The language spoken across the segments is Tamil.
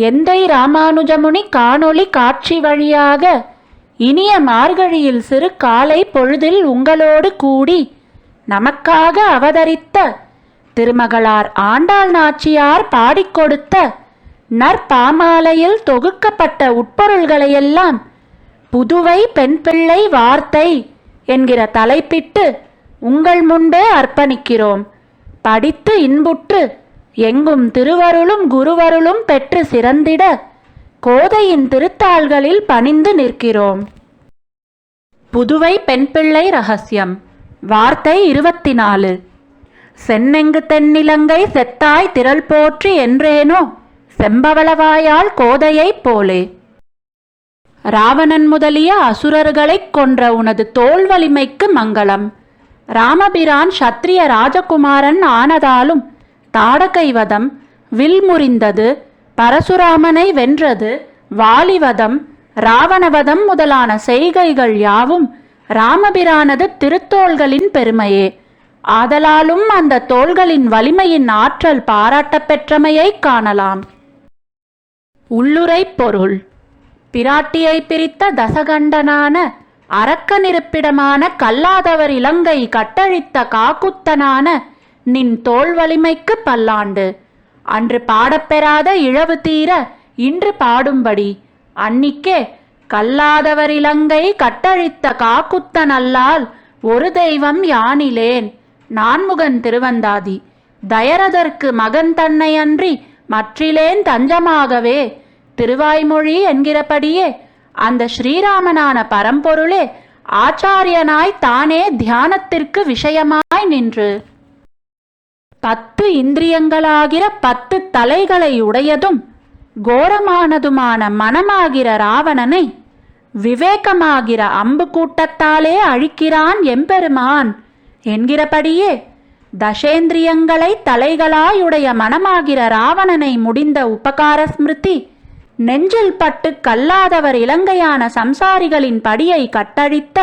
எந்தை ராமானுஜமுனி காணொளி காட்சி வழியாக இனிய மார்கழியில் சிறு காலை பொழுதில் உங்களோடு கூடி நமக்காக அவதரித்த திருமகளார் ஆண்டாள் நாச்சியார் பாடிக்கொடுத்த நற்பாமாலையில் தொகுக்கப்பட்ட உட்பொருள்களையெல்லாம் புதுவை பெண் பிள்ளை வார்த்தை என்கிற தலைப்பிட்டு உங்கள் முன்பே அர்ப்பணிக்கிறோம். படித்து இன்புற்று எங்கும் திருவருளும் குருவருளும் பெற்று சிறந்திட கோதையின் திருத்தாள்களில் பணிந்து நிற்கிறோம். புதுவை பெண் பிள்ளை ரகசியம். வார்த்தை 24. சென்னெங்கு தென்னிலங்கை செத்தாய் திரள் போற்றி என்றேனோ செம்பவளவாயால் கோதையைப் போலே. ராவணன் முதலிய அசுரர்களைக் கொன்ற உனது தோல் வலிமைக்கு மங்களம். ராமபிரான் சத்திரிய ராஜகுமாரன் ஆனதாலும் தாடகைவதம், வில் முறிந்தது, பரசுராமனை வென்றது, வாலிவதம், ராவணவதம் முதலான செய்கைகள் யாவும் ராமபிரானது திருத்தோள்களின் பெருமையே. ஆதலாலும் அந்த தோள்களின் வலிமையின் ஆற்றல் பாராட்டப் பெற்றமையை காணலாம். உள்ளுரை பொருள். பிராட்டியை பிரித்த தசகண்டனான அரக்கனிருப்பிடமான கல்லாதவர் இலங்கை கட்டழித்த காக்குத்தனான நின் தோல் வலிமைக்கு பல்லாண்டு. அன்று பாடப்பெறாத இழவு தீர இன்று பாடும்படி. அன்னிக்கே கல்லாதவர் இலங்கை கட்டழித்த காக்குத்தன் அல்லால் ஒரு தெய்வம் யானிலேன். நான்முகன் திருவந்தாதி. தயரதற்கு மகன் தன்னை அன்றி மற்றிலேன் தஞ்சமாகவே. திருவாய்மொழி என்கிறபடியே அந்த ஸ்ரீராமனான பரம்பொருளே ஆச்சாரியனாய் தானே தியானத்திற்கு விஷயமாய் நின்று 10 இந்திரியங்களாகிற 10 தலைகளை உடையதும் கோரமானதுமான மனமாகிற ராவணனை விவேகமாகிற அம்பு கூட்டத்தாலே அழிக்கிறான் எம்பெருமான் என்கிறபடியே தசேந்திரியங்களை தலைகளாயுடைய மனமாகிற ராவணனை முடிந்த உபகார ஸ்மிருதி நெஞ்சில் பட்டு கல்லாதவர் இலங்கையான சம்சாரிகளின் படியை கட்டழித்த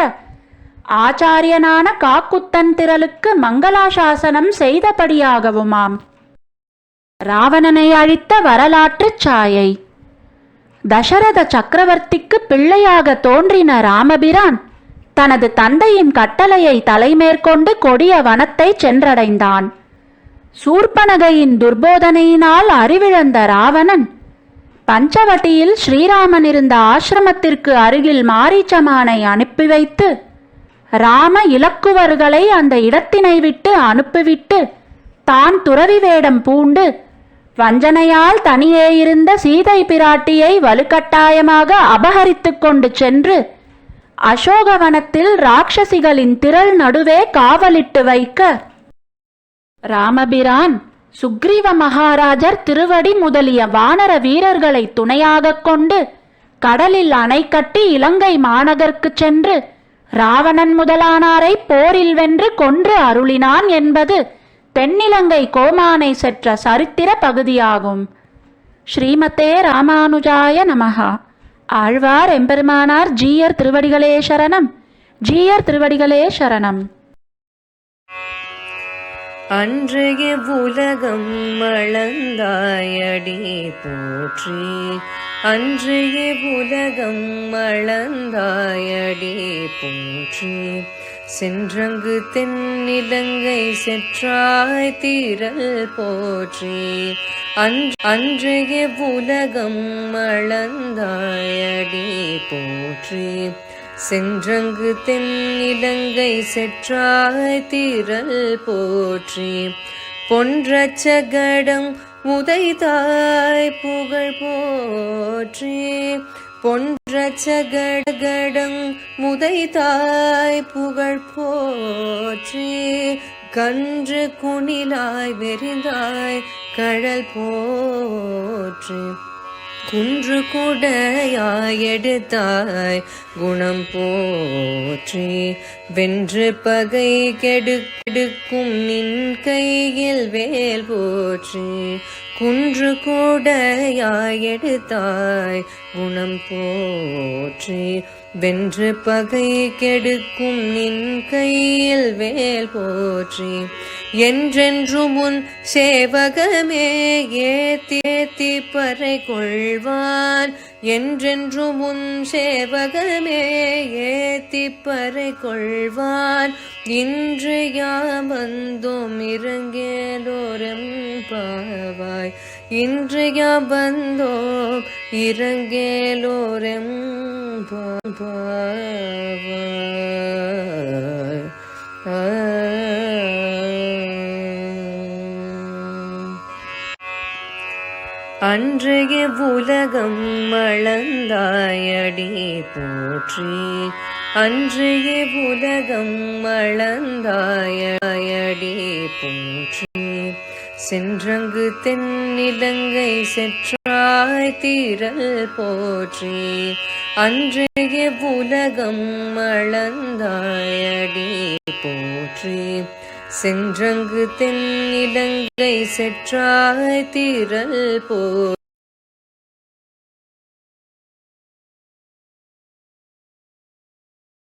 ஆச்சாரியனான காக்குத்தன் திரளுக்கு மங்களாசாசனம் செய்தபடியாகவுமாம். ராவணனை அழித்த வரலாற்றுச் சாயை. தசரத சக்கரவர்த்திக்கு பிள்ளையாக தோன்றின ராமபிரான் தனது தந்தையின் கட்டளையை தலைமேற்கொண்டு கொடிய வனத்தை சென்றடைந்தான். சூர்பனகையின் துர்போதனையினால் அறிவிழந்த ராவணன் பஞ்சவட்டியில் ஸ்ரீராமன் இருந்த ஆசிரமத்திற்கு அருகில் மாரீச்சமானை அனுப்பி வைத்து ராம இலக்குவர்களை அந்த இடத்தினை விட்டு அனுப்பிவிட்டு தான் துறவி வேடம் பூண்டு வஞ்சனையால் தனியே இருந்த சீதை பிராட்டியை வலுக்கட்டாயமாக அபகரித்து கொண்டு சென்று அசோகவனத்தில் ராட்சசிகளின் திரள் நடுவே காவலிட்டு வைக்க ராமபிரான் சுக்ரீவ மகாராஜர் திருவடி முதலிய வானர வீரர்களை துணையாக கொண்டு கடலில் அணை கட்டி இலங்கை மாநகர்க்கு சென்று ராவணன் முதலானாரை போரில் வென்று கொன்று அருளினான் என்பது தென்னிலங்கை கோமானை செற்ற சரித்திர பகுதியாகும். ஸ்ரீமதே ராமானுஜாய நமஹா. ஆழ்வார் எம்பெருமானார் ஜீயர் திருவடிகளே சரணம். ஜீயர் திருவடிகளே சரணம். அன்றைய உலகம் அளந்தாயடி போற்றி. அன்றைய உலகம் அளந்தாயடி போற்றி. சென்றங்கு தென்னிலங்கை செற்றாய் தீரல் போற்றி. அன்றைய உலகம் அளந்தாயடி போற்றி. சென்றங்கு தென்னிலங்கை செற்றாய் தீரல் போற்றி. பொன்றச்சகடம் உதைத்தாய் புகழ் போற்றி. பொன்றச்சகடம் உதைத்தாய் புகழ் போற்றி. கன்று குணிலாய் வெறிந்தாய் கழல் போற்றி. குன்று குடையாய் எடுத்தாய் குணம் போற்றி. வென்று பகை கெடுக்கும் நின் கையில் வேல் போற்றி. குன்று கூடையாய் எடுத்தாய் குணம் போற்றி. வென்று பகை கெடுக்கும் நின் கையில் வேல் போற்றி என்றென்றும் உன் சேவகமே ஏத்தி பறை கொள்வான் என்றென்றும் உன் சேவகமே ஏத்தி பறை கொள்வான் இன்று யாம் வந்தோம் இறங்கேலோரம் பாவாய் இன்று யாம் வந்தோம் இறங்கேலோரம் அன்றைய உலகம் அளந்தாயடி போற்றி அன்றைய உலகம் அளந்தாயடி போற்றி சென்றங்கு தென்னிலங்கை செற்றாய் தீரல் போற்றி அன்றைய உலகம் அளந்தாயடி போற்றி சென்றங்கு தென்னிலங்கை செற்றாய் தீரல் போற்றி